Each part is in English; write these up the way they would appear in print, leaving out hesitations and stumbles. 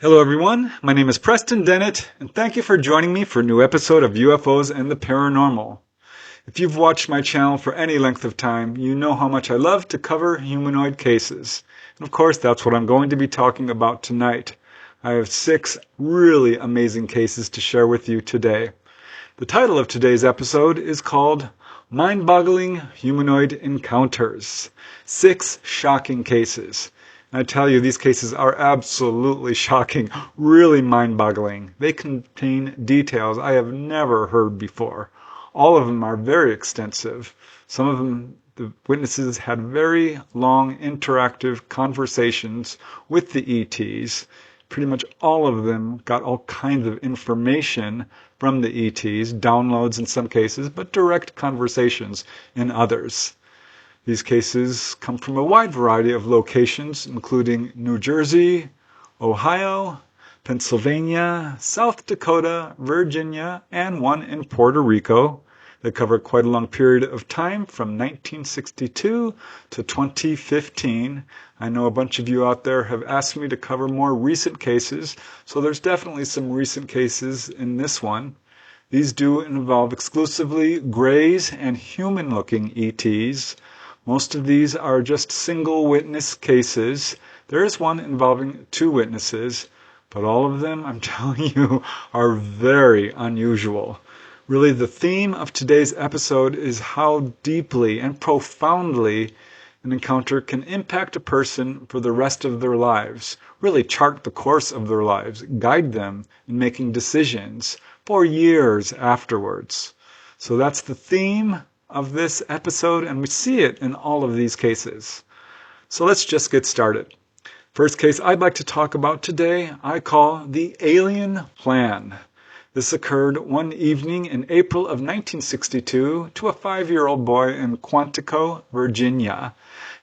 Hello everyone, my name is Preston Dennett, and thank you for joining me for a new episode of UFOs and the Paranormal. If you've watched my channel for any length of time, you know how much I love to cover humanoid cases. And of course, that's what I'm going to be talking about tonight. I have 6 really amazing cases to share with you today. The title of today's episode is called Mind-Boggling Humanoid Encounters. 6 shocking cases. I tell you, these cases are absolutely shocking, really mind-boggling. They contain details I have never heard before. All of them are very extensive. Some of them, the witnesses had very long interactive conversations with the ETs. Pretty much all of them got all kinds of information from the ETs, downloads in some cases, but direct conversations in others. These cases come from a wide variety of locations, including New Jersey, Ohio, Pennsylvania, South Dakota, Virginia, and one in Puerto Rico. They cover quite a long period of time from 1962 to 2015. I know a bunch of you out there have asked me to cover more recent cases, so there's definitely some recent cases in this one. These do involve exclusively grays and human-looking ETs. Most of these are just single witness cases. There is one involving 2 witnesses, but all of them, I'm telling you, are very unusual. Really, the theme of today's episode is how deeply and profoundly an encounter can impact a person for the rest of their lives, really chart the course of their lives, guide them in making decisions for years afterwards. So that's the theme of this episode, and we see it in all of these cases. So let's just get started. First case I'd like to talk about today, I call the Alien Plan. This occurred one evening in April of 1962 to a 5-year-old boy in Quantico, Virginia.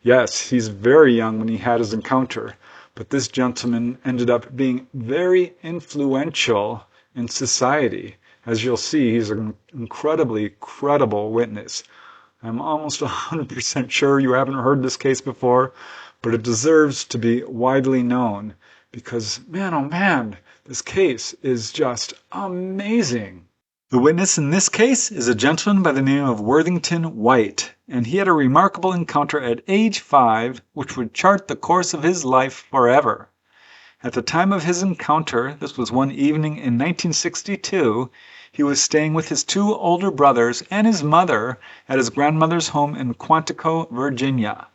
Yes, he's very young when he had his encounter, but this gentleman ended up being very influential in society. As you'll see, he's an incredibly credible witness. I'm almost 100% sure you haven't heard this case before, but it deserves to be widely known because, man, oh man, this case is just amazing. The witness in this case is a gentleman by the name of Worthington White, and he had a remarkable encounter at age 5 which would chart the course of his life forever. At the time of his encounter, this was one evening in 1962, he was staying with his 2 older brothers and his mother at his grandmother's home in Quantico, Virginia.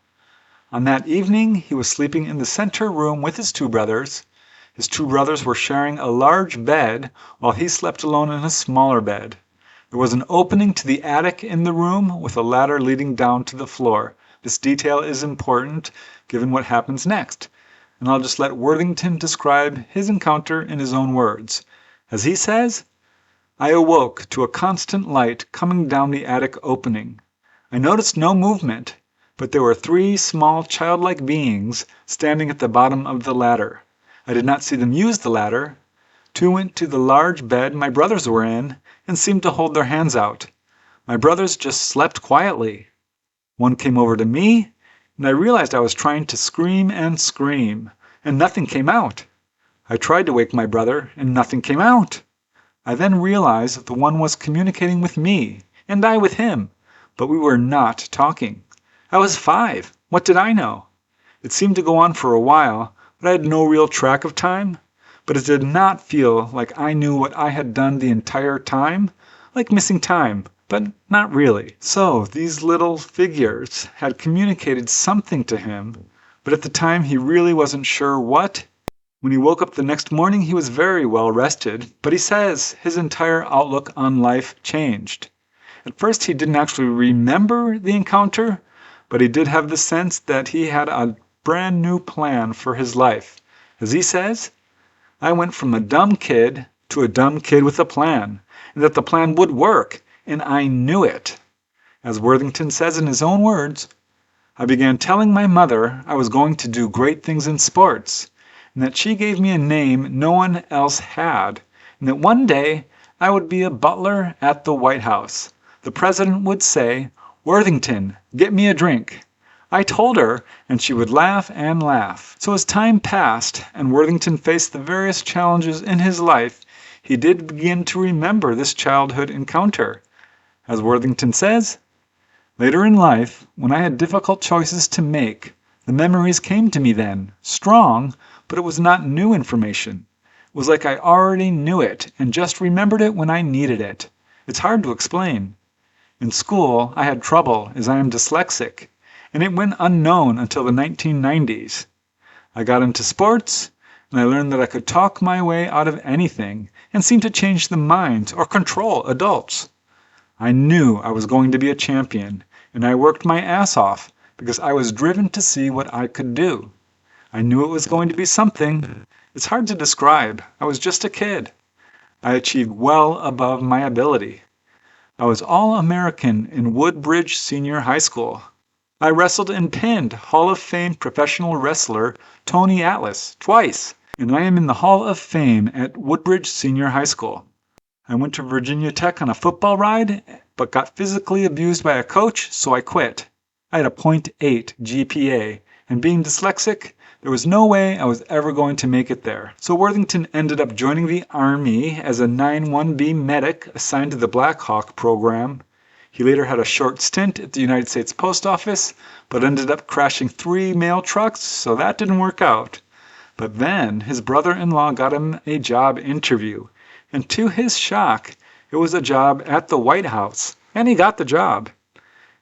On that evening, he was sleeping in the center room with his 2 brothers. His 2 brothers were sharing a large bed while he slept alone in a smaller bed. There was an opening to the attic in the room with a ladder leading down to the floor. This detail is important given what happens next, and I'll just let Worthington describe his encounter in his own words. As he says, "I awoke to a constant light coming down the attic opening. I noticed no movement, but there were 3 small childlike beings standing at the bottom of the ladder. I did not see them use the ladder. 2 went to the large bed my brothers were in and seemed to hold their hands out. My brothers just slept quietly. 1 came over to me, and I realized I was trying to scream, and nothing came out. I tried to wake my brother, and nothing came out. I then realized the 1 was communicating with me, and I with him, but we were not talking. I was 5. What did I know? It seemed to go on for a while, but I had no real track of time. But it did not feel like I knew what I had done the entire time, like missing time, but not really. So these little figures had communicated something to him, but at the time he really wasn't sure what. When he woke up the next morning, he was very well rested, but he says his entire outlook on life changed. At first he didn't actually remember the encounter, but he did have the sense that he had a brand new plan for his life. As he says, I went from a dumb kid to a dumb kid with a plan, and that the plan would work, and I knew it. As Worthington says in his own words, I began telling my mother I was going to do great things in sports, and that she gave me a name no one else had, and that one day I would be a butler at the White House. The president would say, Worthington, get me a drink. I told her, and she would laugh and laugh. So as time passed and Worthington faced the various challenges in his life, he did begin to remember this childhood encounter. As Worthington says, "Later in life, when I had difficult choices to make, the memories came to me then, strong, but it was not new information. It was like I already knew it and just remembered it when I needed it. It's hard to explain. In school, I had trouble as I am dyslexic, and it went unknown until the 1990s. I got into sports, and I learned that I could talk my way out of anything and seem to change the minds or control adults. I knew I was going to be a champion, and I worked my ass off because I was driven to see what I could do. I knew it was going to be something. It's hard to describe. I was just a kid. I achieved well above my ability. I was All-American in Woodbridge Senior High School. I wrestled and pinned Hall of Fame professional wrestler Tony Atlas twice, and I am in the Hall of Fame at Woodbridge Senior High School. I went to Virginia Tech on a football ride, but got physically abused by a coach, so I quit. I had a .8 GPA, and being dyslexic, there was no way I was ever going to make it there. So Worthington ended up joining the Army as a 9-1B medic assigned to the Black Hawk program. He later had a short stint at the United States Post Office, but ended up crashing 3 mail trucks, so that didn't work out. But then his brother-in-law got him a job interview, and to his shock, it was a job at the White House, and he got the job.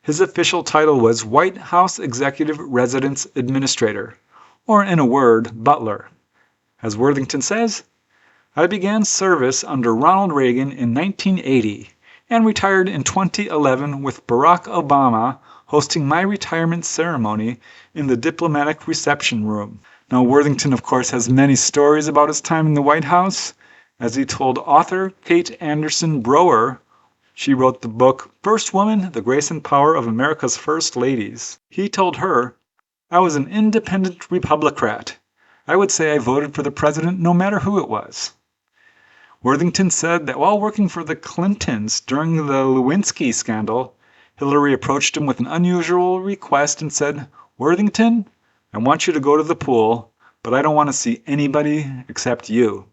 His official title was White House Executive Residence Administrator, or in a word, butler. As Worthington says, I began service under Ronald Reagan in 1980 and retired in 2011 with Barack Obama hosting my retirement ceremony in the diplomatic reception room. Now, Worthington, of course, has many stories about his time in the White House. As he told author Kate Anderson Brower, she wrote the book First Woman, The Grace and Power of America's First Ladies. He told her, I was an independent Republican. I would say I voted for the president no matter who it was. Worthington said that while working for the Clintons during the Lewinsky scandal, Hillary approached him with an unusual request and said, Worthington, I want you to go to the pool, but I don't want to see anybody except you.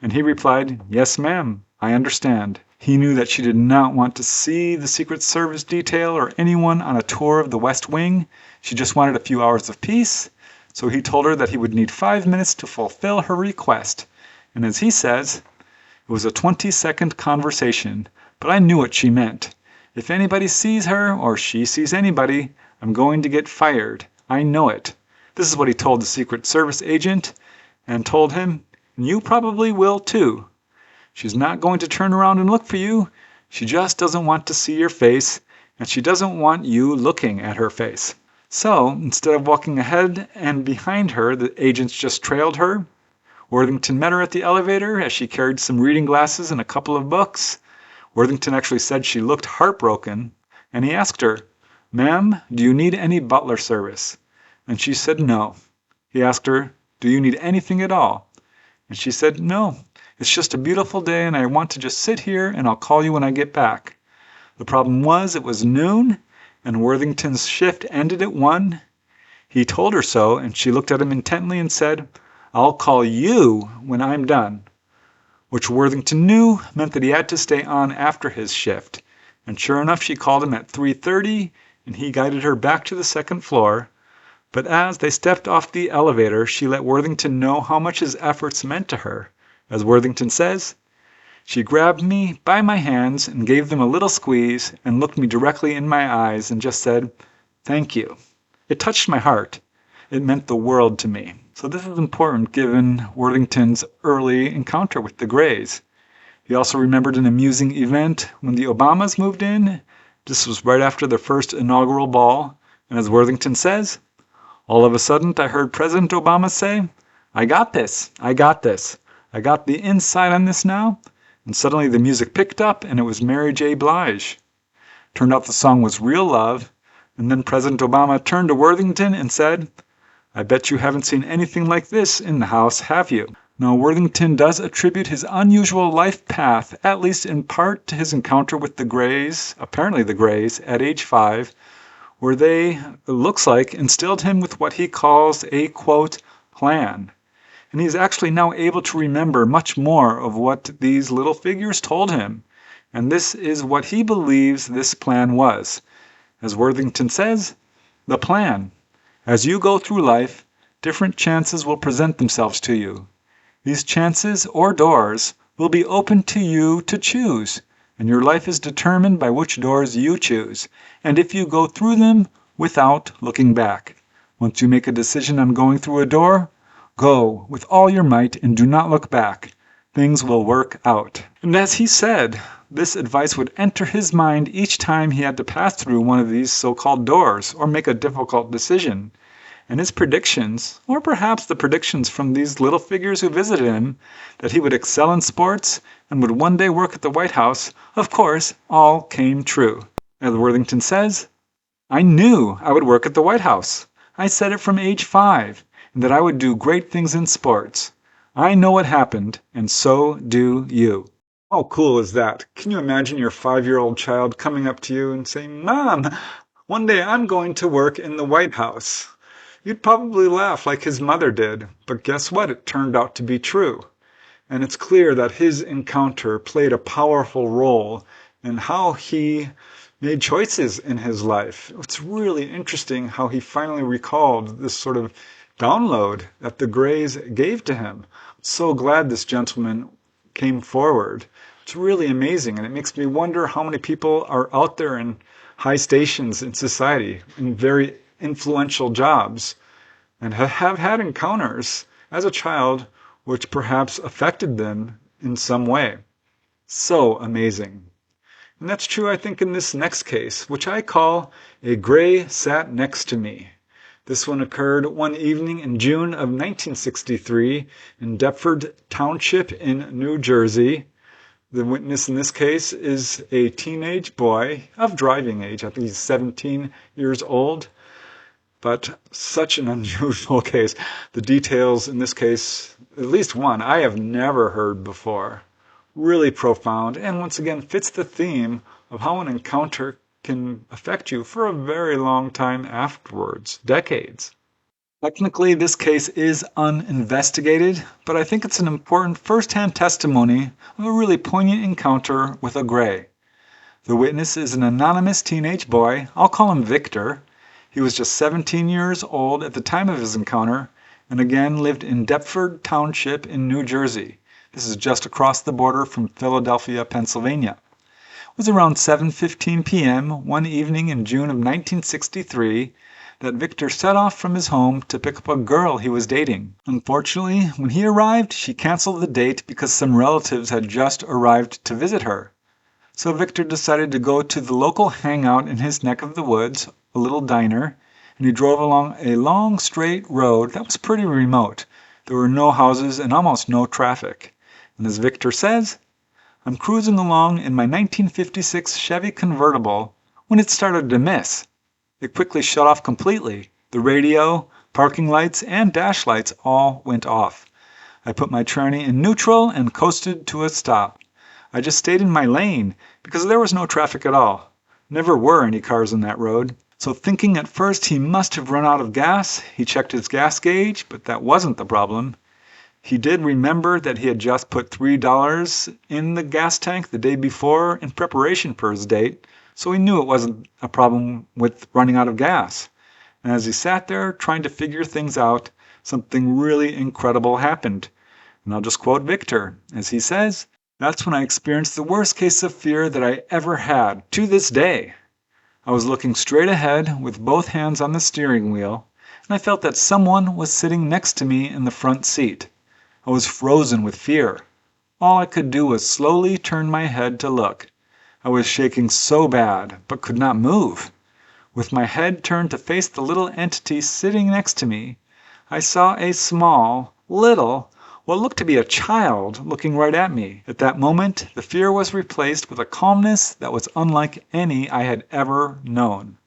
And he replied, yes, ma'am, I understand. He knew that she did not want to see the Secret Service detail or anyone on a tour of the West Wing. She just wanted a few hours of peace. So he told her that he would need 5 minutes to fulfill her request. And as he says, it was a 20-second conversation, but I knew what she meant. If anybody sees her or she sees anybody, I'm going to get fired. I know it. This is what he told the Secret Service agent and told him, and you probably will too. She's not going to turn around and look for you. She just doesn't want to see your face, and she doesn't want you looking at her face. So, instead of walking ahead and behind her, the agents just trailed her. Worthington met her at the elevator as she carried some reading glasses and a couple of books. Worthington actually said she looked heartbroken, and he asked her, Ma'am, do you need any butler service? And she said no. He asked her, do you need anything at all? And she said, no, it's just a beautiful day and I want to just sit here and I'll call you when I get back. The problem was it was noon and Worthington's shift ended at 1. He told her so and she looked at him intently and said, I'll call you when I'm done. Which Worthington knew meant that he had to stay on after his shift. And sure enough, she called him at 3:30 and he guided her back to the second floor. But as they stepped off the elevator, she let Worthington know how much his efforts meant to her. As Worthington says, she grabbed me by my hands and gave them a little squeeze and looked me directly in my eyes and just said, thank you. It touched my heart. It meant the world to me. So this is important given Worthington's early encounter with the Greys. He also remembered an amusing event when the Obamas moved in. This was right after their first inaugural ball. And as Worthington says, all of a sudden I heard President Obama say, I got this, I got this. I got the inside on this now. And suddenly the music picked up and it was Mary J. Blige. Turned out the song was Real Love. And then President Obama turned to Worthington and said, I bet you haven't seen anything like this in the house, have you? Now, Worthington does attribute his unusual life path, at least in part, to his encounter with the Greys, apparently the Greys, at age 5, where they, it looks like, instilled him with what he calls a, quote, plan. And he's actually now able to remember much more of what these little figures told him. And this is what he believes this plan was. As Worthington says, the plan. As you go through life, different chances will present themselves to you. These chances or doors will be open to you to choose, and your life is determined by which doors you choose, and if you go through them without looking back. Once you make a decision on going through a door, go with all your might and do not look back. Things will work out. And as he said, this advice would enter his mind each time he had to pass through one of these so-called doors or make a difficult decision. And his predictions, or perhaps the predictions from these little figures who visited him, that he would excel in sports and would one day work at the White House, of course, all came true. As Worthington says, I knew I would work at the White House. I said it from age 5, and that I would do great things in sports. I know what happened, and so do you. How cool is that? Can you imagine your 5-year-old child coming up to you and saying, Mom, one day I'm going to work in the White House? You'd probably laugh like his mother did, but guess what? It turned out to be true. And it's clear that his encounter played a powerful role in how he made choices in his life. It's really interesting how he finally recalled this sort of download that the Greys gave to him. I'm so glad this gentleman came forward. It's really amazing, and it makes me wonder how many people are out there in high stations in society, in very influential jobs, and have had encounters as a child which perhaps affected them in some way. So amazing. And that's true, I think, in this next case, which I call A Grey Sat Next to Me. This one occurred one evening in June of 1963 in Deptford Township in New Jersey. The witness in this case is a teenage boy of driving age. I think he's 17 years old. But such an unusual case. The details in this case, at least one, I have never heard before. Really profound, and once again fits the theme of how an encounter can affect you for a very long time afterwards, decades. Technically, this case is uninvestigated, but I think it's an important first-hand testimony of a really poignant encounter with a Grey. The witness is an anonymous teenage boy. I'll call him Victor. He was just 17 years old at the time of his encounter, and again lived in Deptford Township in New Jersey. This is just across the border from Philadelphia, Pennsylvania. It was around 7:15 p.m. one evening in June of 1963 that Victor set off from his home to pick up a girl he was dating. Unfortunately, when he arrived, she canceled the date because some relatives had just arrived to visit her. So Victor decided to go to the local hangout in his neck of the woods, a little diner, and he drove along a long straight road that was pretty remote. There were no houses and almost no traffic. And as Victor says, I'm cruising along in my 1956 Chevy convertible when it started to miss. It quickly shut off completely. The radio, parking lights, and dash lights all went off. I put my tranny in neutral and coasted to a stop. I just stayed in my lane because there was no traffic at all. Never were any cars on that road. So thinking at first he must have run out of gas, he checked his gas gauge, but that wasn't the problem. He did remember that he had just put $3 in the gas tank the day before in preparation for his date, so he knew it wasn't a problem with running out of gas. And as he sat there trying to figure things out, something really incredible happened. And I'll just quote Victor, as he says, "That's when I experienced the worst case of fear that I ever had, to this day. I was looking straight ahead with both hands on the steering wheel, and I felt that someone was sitting next to me in the front seat. I was frozen with fear. All I could do was slowly turn my head to look. I was shaking so bad, but could not move. With my head turned to face the little entity sitting next to me, I saw a small, little, what looked to be a child looking right at me. At that moment, the fear was replaced with a calmness that was unlike any I had ever known."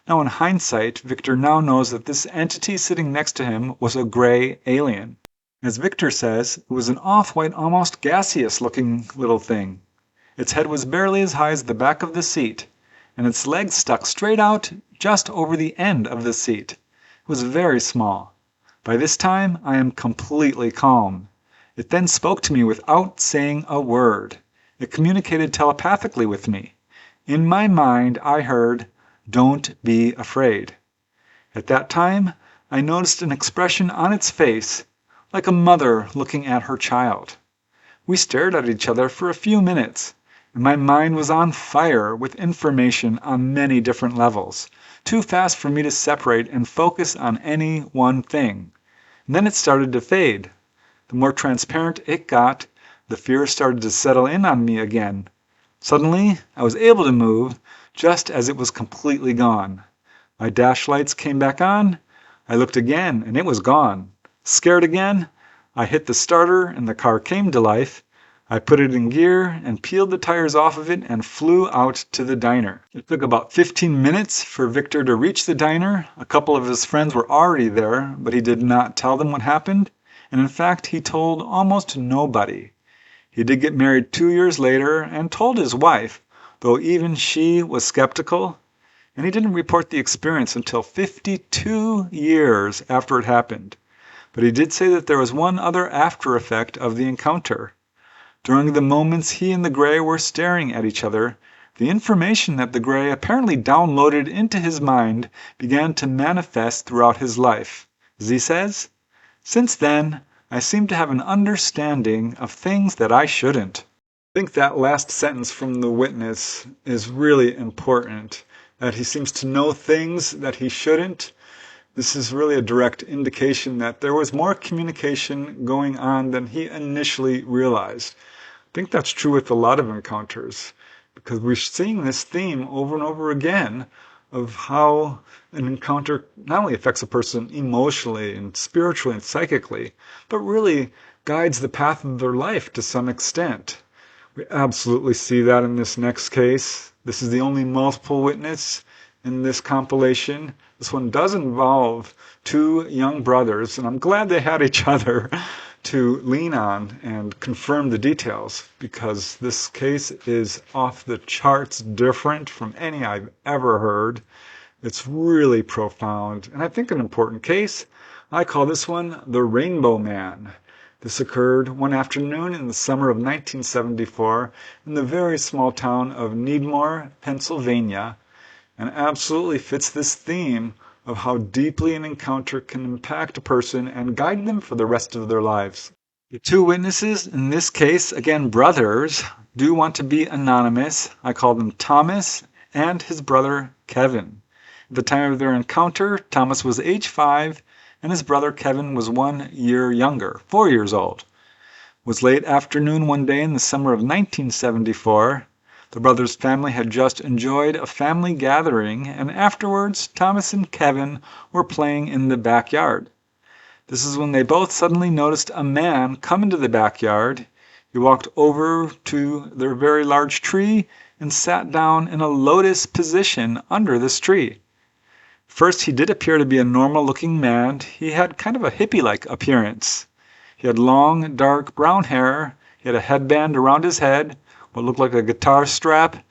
Now in hindsight, Victor now knows that this entity sitting next to him was a Grey alien. As Victor says, it was an off-white, almost gaseous-looking little thing. Its head was barely as high as the back of the seat, and its legs stuck straight out just over the end of the seat. It was very small. By this time, I am completely calm. It then spoke to me without saying a word. It communicated telepathically with me. In my mind, I heard, "Don't be afraid." At that time, I noticed an expression on its face, like a mother looking at her child. We stared at each other for a few minutes, and my mind was on fire with information on many different levels, too fast for me to separate and focus on any one thing. And then it started to fade. The more transparent it got, the fear started to settle in on me again. Suddenly, I was able to move, just as it was completely gone. My dash lights came back on. I looked again, and it was gone. Scared again, I hit the starter and the car came to life. I put it in gear and peeled the tires off of it and flew out to the diner. It took about 15 minutes for Victor to reach the diner. A couple of his friends were already there, but he did not tell them what happened. And in fact, he told almost nobody. He did get married 2 years later and told his wife, though even she was skeptical. And he didn't report the experience until 52 years after it happened. But he did say that there was one other after effect of the encounter. During the moments he and the Gray were staring at each other, the information that the Gray apparently downloaded into his mind began to manifest throughout his life. As he says, "Since then, I seem to have an understanding of things that I shouldn't." I think that last sentence from the witness is really important, that he seems to know things that he shouldn't. This is really a direct indication that there was more communication going on than he initially realized. I think that's true with a lot of encounters, because we're seeing this theme over and over again of how an encounter not only affects a person emotionally and spiritually and psychically, but really guides the path of their life to some extent. We absolutely see that in this next case. This is the only multiple witness in this compilation. This one does involve two young brothers, and I'm glad they had each other to lean on and confirm the details, because this case is off the charts different from any I've ever heard. It's really profound, and I think an important case. I call this one the Rainbow Man. This occurred one afternoon in the summer of 1974 in the very small town of Needmore, Pennsylvania, and absolutely fits this theme of how deeply an encounter can impact a person and guide them for the rest of their lives. The two witnesses, in this case, again brothers, do want to be anonymous. I call them Thomas and his brother Kevin. At the time of their encounter, Thomas was age 5 and his brother Kevin was 1 year younger, 4 years old. It was late afternoon one day in the summer of 1974. The brothers' family had just enjoyed a family gathering, and afterwards Thomas and Kevin were playing in the backyard. This is when they both suddenly noticed a man come into the backyard. He walked over to their very large tree and sat down in a lotus position under this tree. First, he did appear to be a normal-looking man. He had kind of a hippie-like appearance. He had long, dark brown hair. He had a headband around his head, what looked like a guitar strap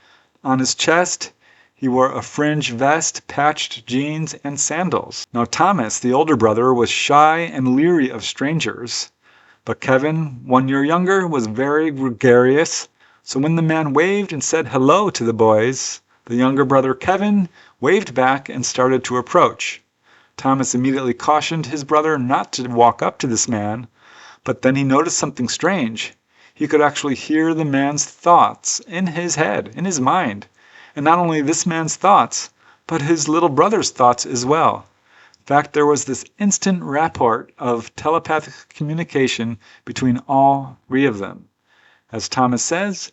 on his chest. He wore a fringe vest, patched jeans, and sandals. Now Thomas, the older brother, was shy and leery of strangers. But Kevin, 1 year younger, was very gregarious. So when the man waved and said hello to the boys, the younger brother Kevin waved back and started to approach. Thomas immediately cautioned his brother not to walk up to this man, but then he noticed something strange. He could actually hear the man's thoughts in his head, in his mind. And not only this man's thoughts, but his little brother's thoughts as well. In fact, there was this instant rapport of telepathic communication between all three of them. As Thomas says,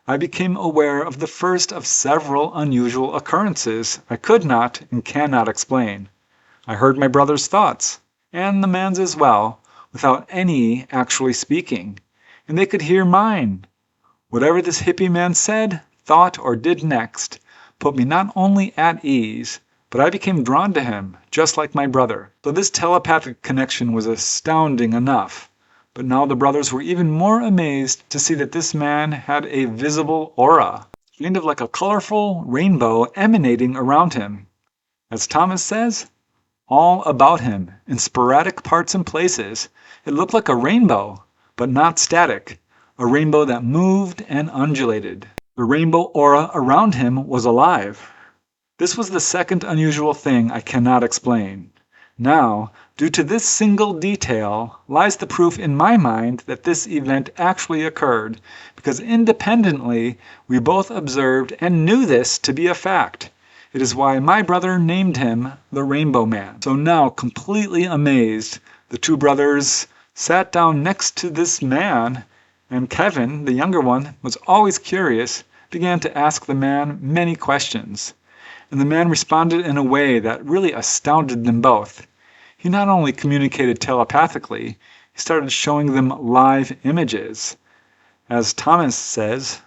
"I became aware of the first of several unusual occurrences I could not and cannot explain. I heard my brother's thoughts, and the man's as well, without any actually speaking. And they could hear mine. Whatever this hippie man said, thought, or did next put me not only at ease, but I became drawn to him, just like my brother." So this telepathic connection was astounding enough. But now the brothers were even more amazed to see that this man had a visible aura, kind of like a colorful rainbow emanating around him. As Thomas says, all about him, in sporadic parts and places, it looked like a rainbow, but not static, a rainbow that moved and undulated. The rainbow aura around him was alive. This was the second unusual thing I cannot explain. Now, due to this single detail, lies the proof in my mind that this event actually occurred, because independently we both observed and knew this to be a fact. It is why my brother named him the Rainbow Man. So now, completely amazed, the two brothers sat down next to this man, and Kevin, the younger one, was always curious, began to ask the man many questions. And the man responded in a way that really astounded them both. He not only communicated telepathically, he started showing them live images. As Thomas says,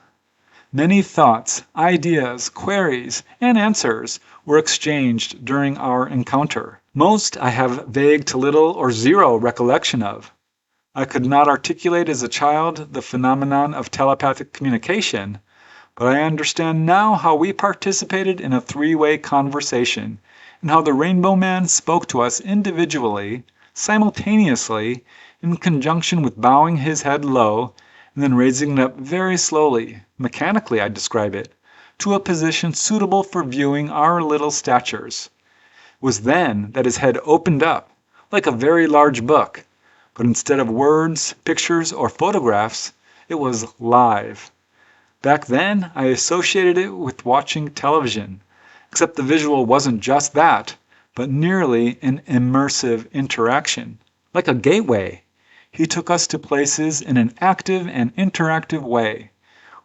many thoughts, ideas, queries, and answers were exchanged during our encounter. Most I have vague to little or zero recollection of. I could not articulate as a child the phenomenon of telepathic communication, but I understand now how we participated in a three-way conversation, and how the Rainbow Man spoke to us individually, simultaneously, in conjunction with bowing his head low, and then raising it up very slowly, mechanically I describe it, to a position suitable for viewing our little statures. It was then that his head opened up, like a very large book, but instead of words, pictures, or photographs, it was live. Back then, I associated it with watching television, except the visual wasn't just that, but nearly an immersive interaction, like a gateway. He took us to places in an active and interactive way.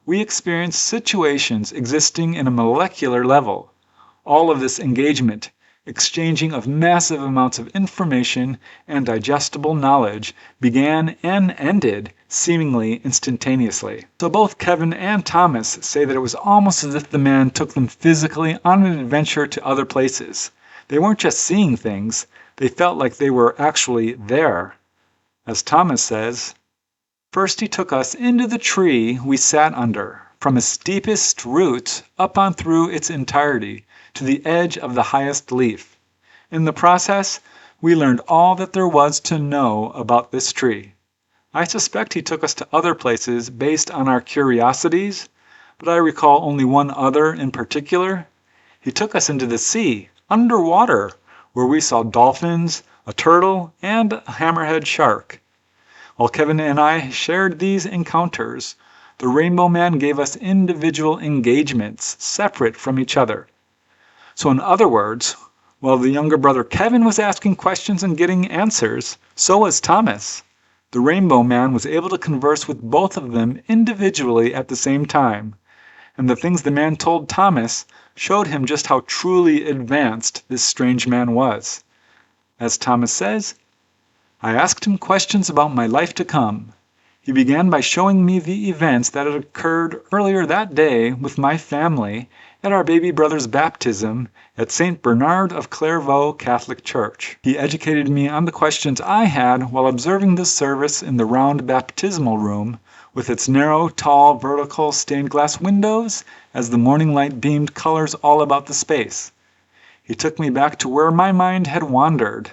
We experienced situations existing in a molecular level. All of this engagement, exchanging of massive amounts of information and digestible knowledge, began and ended seemingly instantaneously. So both Kevin and Thomas say that it was almost as if the man took them physically on an adventure to other places. They weren't just seeing things, they felt like they were actually there. As Thomas says, first he took us into the tree we sat under, from its steepest roots up on through its entirety, to the edge of the highest leaf. In the process, we learned all that there was to know about this tree. I suspect he took us to other places based on our curiosities, but I recall only one other in particular. He took us into the sea, underwater, where we saw dolphins, a turtle, and a hammerhead shark. While Kevin and I shared these encounters, the Rainbow Man gave us individual engagements separate from each other. So in other words, while the younger brother Kevin was asking questions and getting answers, so was Thomas. The Rainbow Man was able to converse with both of them individually at the same time, and the things the man told Thomas showed him just how truly advanced this strange man was. As Thomas says, I asked him questions about my life to come. He began by showing me the events that had occurred earlier that day with my family at our baby brother's baptism at St. Bernard of Clairvaux Catholic Church. He educated me on the questions I had while observing this service in the round baptismal room with its narrow, tall, vertical stained glass windows as the morning light beamed colors all about the space. He took me back to where my mind had wandered.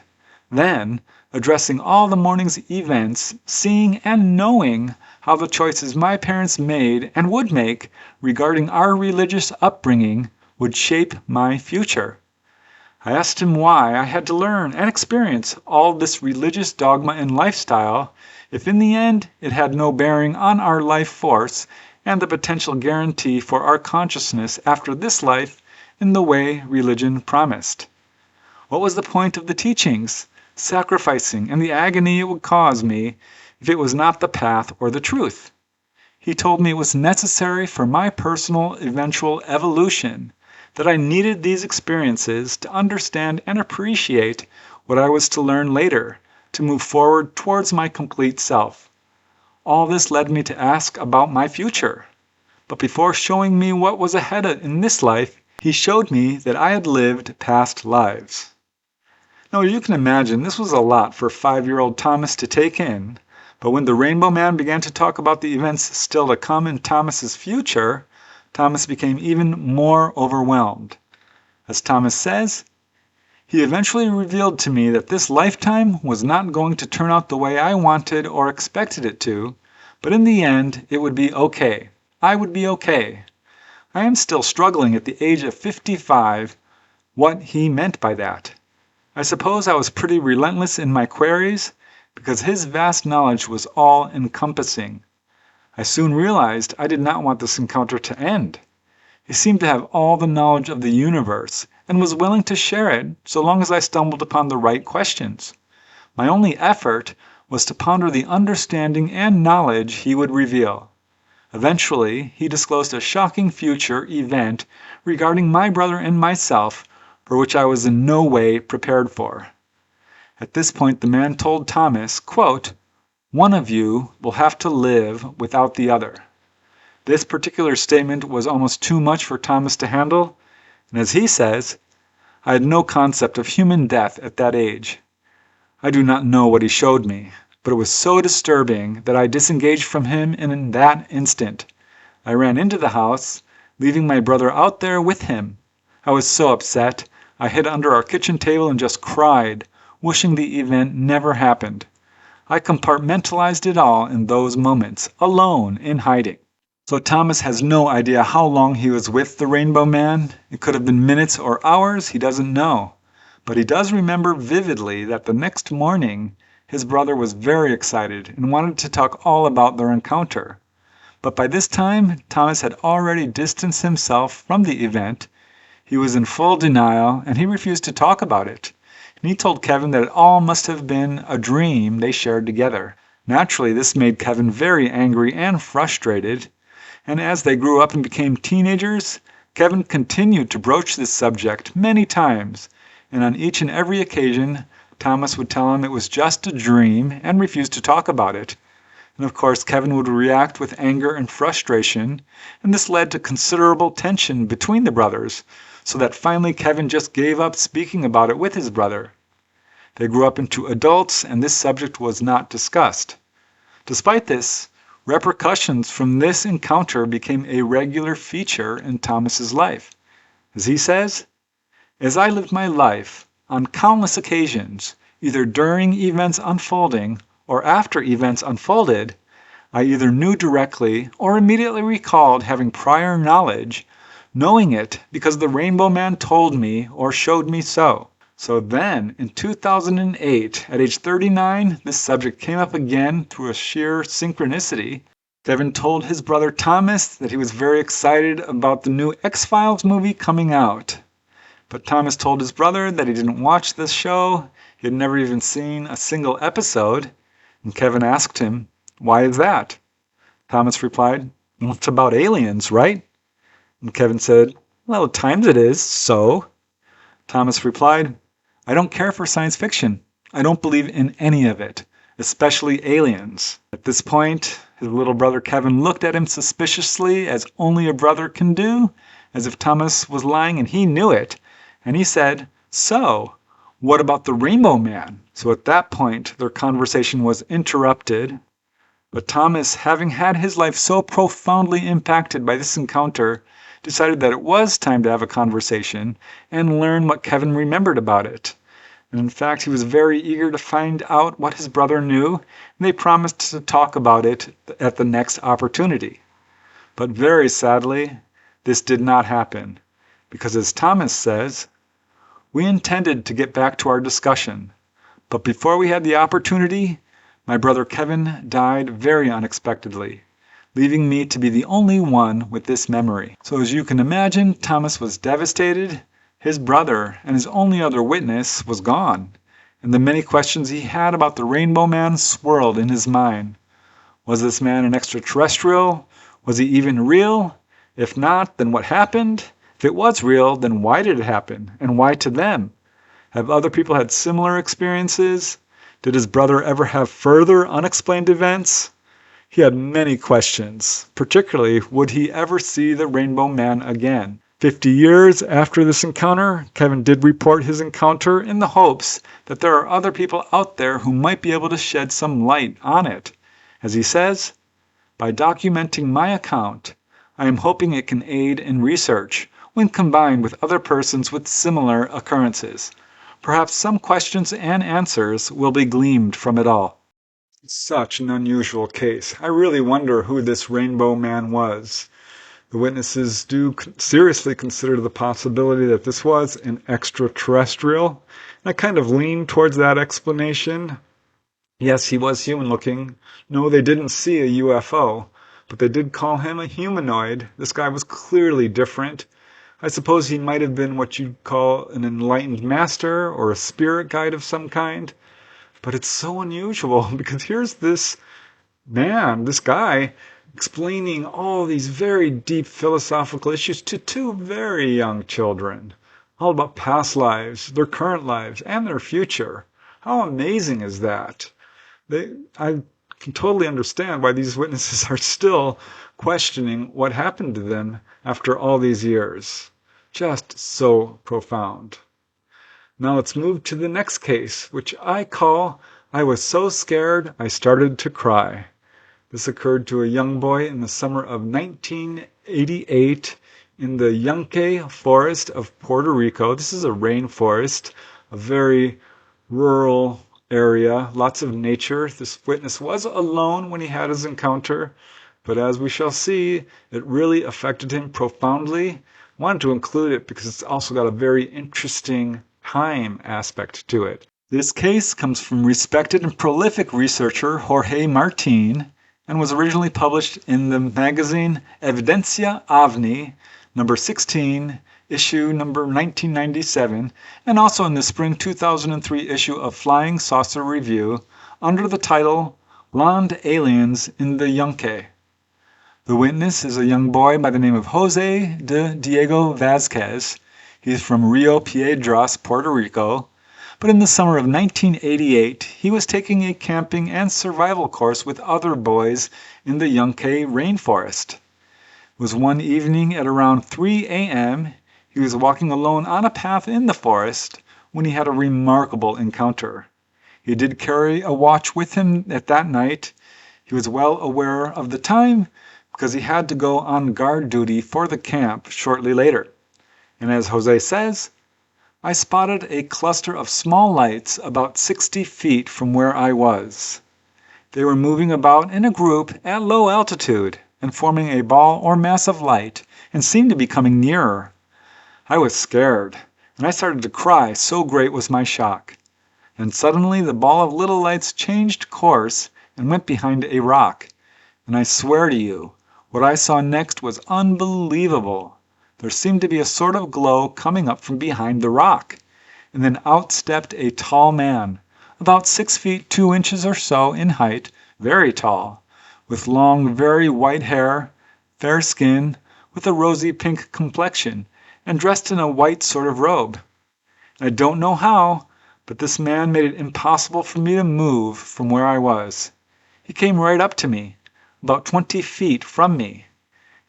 Then, addressing all the morning's events, seeing and knowing how the choices my parents made and would make regarding our religious upbringing would shape my future. I asked him why I had to learn and experience all this religious dogma and lifestyle if in the end it had no bearing on our life force and the potential guarantee for our consciousness after this life in the way religion promised. What was the point of the teachings, sacrificing, and the agony it would cause me if it was not the path or the truth? He told me it was necessary for my personal eventual evolution, that I needed these experiences to understand and appreciate what I was to learn later, to move forward towards my complete self. All this led me to ask about my future. But before showing me what was ahead in this life, he showed me that I had lived past lives. Now you can imagine this was a lot for 5-year-old Thomas to take in, but when the Rainbow Man began to talk about the events still to come in Thomas's future, Thomas became even more overwhelmed. As Thomas says, He eventually revealed to me that this lifetime was not going to turn out the way I wanted or expected it to, but in the end it would be okay. I would be okay. I am still struggling at the age of 55 what he meant by that. I suppose I was pretty relentless in my queries because his vast knowledge was all-encompassing. I soon realized I did not want this encounter to end. He seemed to have all the knowledge of the universe and was willing to share it so long as I stumbled upon the right questions. My only effort was to ponder the understanding and knowledge he would reveal. Eventually, he disclosed a shocking future event regarding my brother and myself for which I was in no way prepared for. At this point, the man told Thomas, quote, "One of you will have to live without the other." This particular statement was almost too much for Thomas to handle, and as he says, I had no concept of human death at that age. I do not know what he showed me, but it was so disturbing that I disengaged from him in that instant. I ran into the house, leaving my brother out there with him. I was so upset, I hid under our kitchen table and just cried, wishing the event never happened. I compartmentalized it all in those moments, alone, in hiding. So Thomas has no idea how long he was with the Rainbow Man. It could have been minutes or hours, he doesn't know. But he does remember vividly that the next morning his brother was very excited and wanted to talk all about their encounter. But by this time, Thomas had already distanced himself from the event. He was in full denial and he refused to talk about it. And he told Kevin that it all must have been a dream they shared together. Naturally, this made Kevin very angry and frustrated. And as they grew up and became teenagers, Kevin continued to broach this subject many times. And on each and every occasion, Thomas would tell him it was just a dream and refuse to talk about it. And of course, Kevin would react with anger and frustration, and this led to considerable tension between the brothers, so that finally Kevin just gave up speaking about it with his brother. They grew up into adults, and this subject was not discussed. Despite this, repercussions from this encounter became a regular feature in Thomas's life. As he says, "As I lived my life, on countless occasions, either during events unfolding or after events unfolded, I either knew directly or immediately recalled having prior knowledge, knowing it because the Rainbow Man told me or showed me so." So then, in 2008, at age 39, this subject came up again through a sheer synchronicity. Kevin told his brother Thomas that he was very excited about the new X-Files movie coming out. But Thomas told his brother that he didn't watch this show, he had never even seen a single episode, and Kevin asked him, "Why is that?" Thomas replied, "Well, it's about aliens, right?" And Kevin said, "Well, at times it is, so?" Thomas replied, "I don't care for science fiction. I don't believe in any of it, especially aliens." At this point, his little brother Kevin looked at him suspiciously, as only a brother can do, as if Thomas was lying and he knew it, and he said, "So, what about the Rainbow Man?" So at that point, their conversation was interrupted. But Thomas, having had his life so profoundly impacted by this encounter, decided that it was time to have a conversation and learn what Kevin remembered about it. And in fact, he was very eager to find out what his brother knew, and they promised to talk about it at the next opportunity. But very sadly, this did not happen, because as Thomas says, "We intended to get back to our discussion, but before we had the opportunity, my brother Kevin died very unexpectedly, leaving me to be the only one with this memory." So as you can imagine, Thomas was devastated. His brother, and his only other witness, was gone, and the many questions he had about the Rainbow Man swirled in his mind. Was this man an extraterrestrial? Was he even real? If not, then what happened? If it was real, then why did it happen? And why to them? Have other people had similar experiences? Did his brother ever have further unexplained events? He had many questions, particularly would he ever see the Rainbow Man again? 50 years after this encounter, Kevin did report his encounter in the hopes that there are other people out there who might be able to shed some light on it. As he says, "By documenting my account, I am hoping it can aid in research when combined with other persons with similar occurrences. Perhaps some questions and answers will be gleaned from it all. Such an unusual case. I really wonder who this rainbow man was. The witnesses do seriously consider the possibility that this was an extraterrestrial. And I kind of lean towards that explanation. Yes, he was human looking. No, they didn't see a UFO, but they did call him a humanoid. This guy was clearly different. I suppose he might have been what you'd call an enlightened master or a spirit guide of some kind. But it's so unusual because here's this man, this guy, explaining all these very deep philosophical issues to two very young children, all about past lives, their current lives, and their future. How amazing is that? I can totally understand why these witnesses are still questioning what happened to them after all these years. Just so profound. Now let's move to the next case, which I call I Was So Scared I Started to Cry. This occurred to a young boy in the summer of 1988 in the Yunque forest of Puerto Rico. This is a rainforest, a very rural area, lots of nature. This witness was alone when he had his encounter, but as we shall see, it really affected him profoundly. I wanted to include it because it's also got a very interesting time aspect to it. This case comes from respected and prolific researcher Jorge Martin and was originally published in the magazine Evidencia OVNI, number 16, issue number 1997, and also in the spring 2003 issue of Flying Saucer Review under the title Land Aliens in the Yunque. The witness is a young boy by the name of Jose de Diego Vazquez. He's from Rio Piedras, Puerto Rico. But in the summer of 1988, he was taking a camping and survival course with other boys in the Yunque rainforest. It was one evening at around 3 a.m. He was walking alone on a path in the forest when he had a remarkable encounter. He did carry a watch with him at that night. He was well aware of the time because he had to go on guard duty for the camp shortly later. And as Jose says, I spotted a cluster of small lights about 60 feet from where I was. They were moving about in a group at low altitude and forming a ball or mass of light and seemed to be coming nearer. I was scared, and I started to cry, so great was my shock. And suddenly the ball of little lights changed course and went behind a rock. And I swear to you, what I saw next was unbelievable. There seemed to be a sort of glow coming up from behind the rock, and then out stepped a tall man, about 6 feet 2 inches or so in height, very tall, with long, very white hair, fair skin, with a rosy pink complexion, and dressed in a white sort of robe. I don't know how, but this man made it impossible for me to move from where I was. He came right up to me, about 20 feet from me,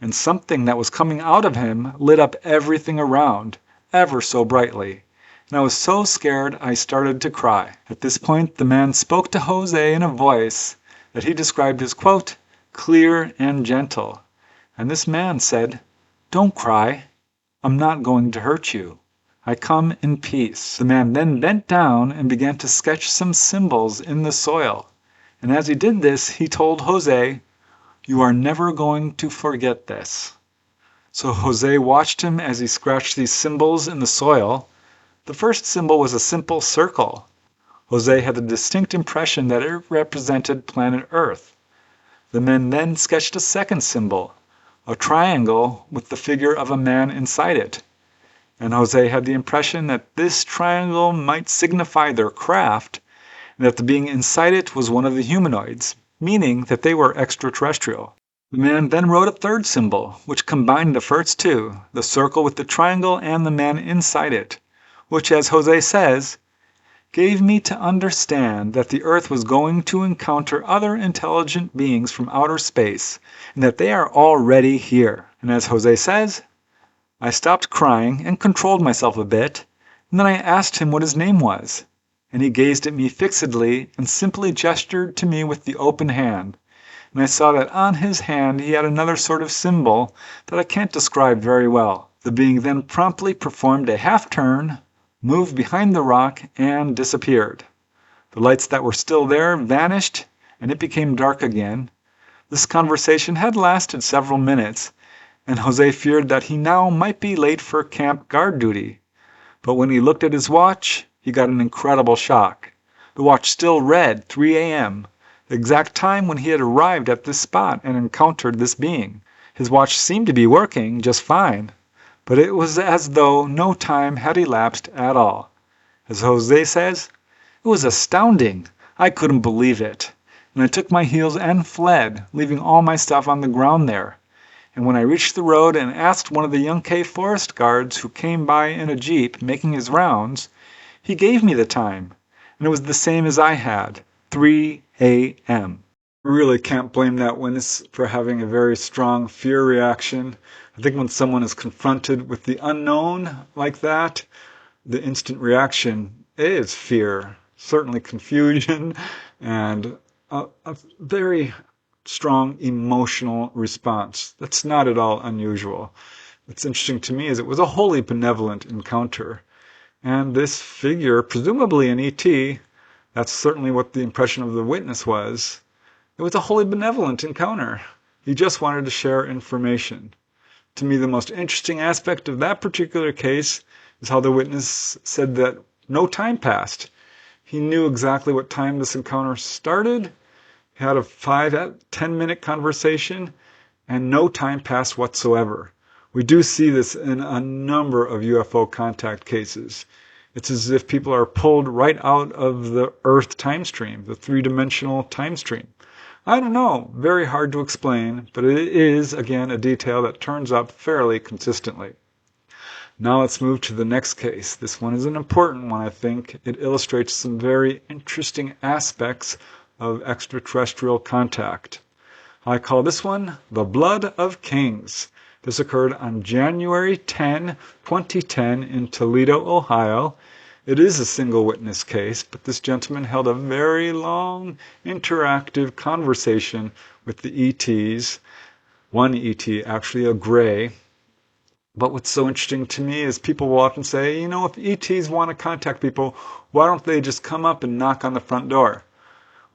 and something that was coming out of him lit up everything around, ever so brightly, and I was so scared I started to cry. At this point the man spoke to Jose in a voice that he described as, quote, clear and gentle, and this man said, don't cry, I'm not going to hurt you. I come in peace. The man then bent down and began to sketch some symbols in the soil, and as he did this he told Jose, you are never going to forget this. So Jose watched him as he scratched these symbols in the soil. The first symbol was a simple circle. Jose had the distinct impression that it represented planet Earth. The man then sketched a second symbol, a triangle with the figure of a man inside it. And Jose had the impression that this triangle might signify their craft, and that the being inside it was one of the humanoids, meaning that they were extraterrestrial. The man then wrote a third symbol, which combined the first two, the circle with the triangle and the man inside it, which, as Jose says, gave me to understand that the Earth was going to encounter other intelligent beings from outer space, and that they are already here. And as Jose says, I stopped crying and controlled myself a bit, and then I asked him what his name was. And he gazed at me fixedly and simply gestured to me with the open hand. And I saw that on his hand he had another sort of symbol that I can't describe very well. The being then promptly performed a half turn, moved behind the rock, and disappeared. The lights that were still there vanished, and it became dark again. This conversation had lasted several minutes, and Jose feared that he now might be late for camp guard duty. But when he looked at his watch, he got an incredible shock. The watch still read 3 a.m., the exact time when he had arrived at this spot and encountered this being. His watch seemed to be working just fine, but it was as though no time had elapsed at all. As Jose says, "It was astounding. I couldn't believe it. And I took my heels and fled, leaving all my stuff on the ground there. And when I reached the road and asked one of the Yunque forest guards who came by in a jeep making his rounds, he gave me the time, and it was the same as I had, 3 a.m. We really can't blame that witness for having a very strong fear reaction. I think when someone is confronted with the unknown like that, the instant reaction is fear, certainly confusion, and a very strong emotional response. That's not at all unusual. What's interesting to me is it was a wholly benevolent encounter. And this figure, presumably an ET, that's certainly what the impression of the witness was. It was a wholly benevolent encounter. He just wanted to share information. To me, the most interesting aspect of that particular case is how the witness said that no time passed. He knew exactly what time this encounter started. He had a 5-10 minute conversation, and no time passed whatsoever. We do see this in a number of UFO contact cases. It's as if people are pulled right out of the Earth time stream, the three-dimensional time stream. I don't know, very hard to explain, but it is, again, a detail that turns up fairly consistently. Now let's move to the next case. This one is an important one, I think. It illustrates some very interesting aspects of extraterrestrial contact. I call this one The Blood of Kings. This occurred on January 10, 2010 in Toledo, Ohio. It is a single witness case, but this gentleman held a very long, interactive conversation with the ETs. One ET, actually a gray. But what's so interesting to me is people will often say, if ETs want to contact people, why don't they just come up and knock on the front door?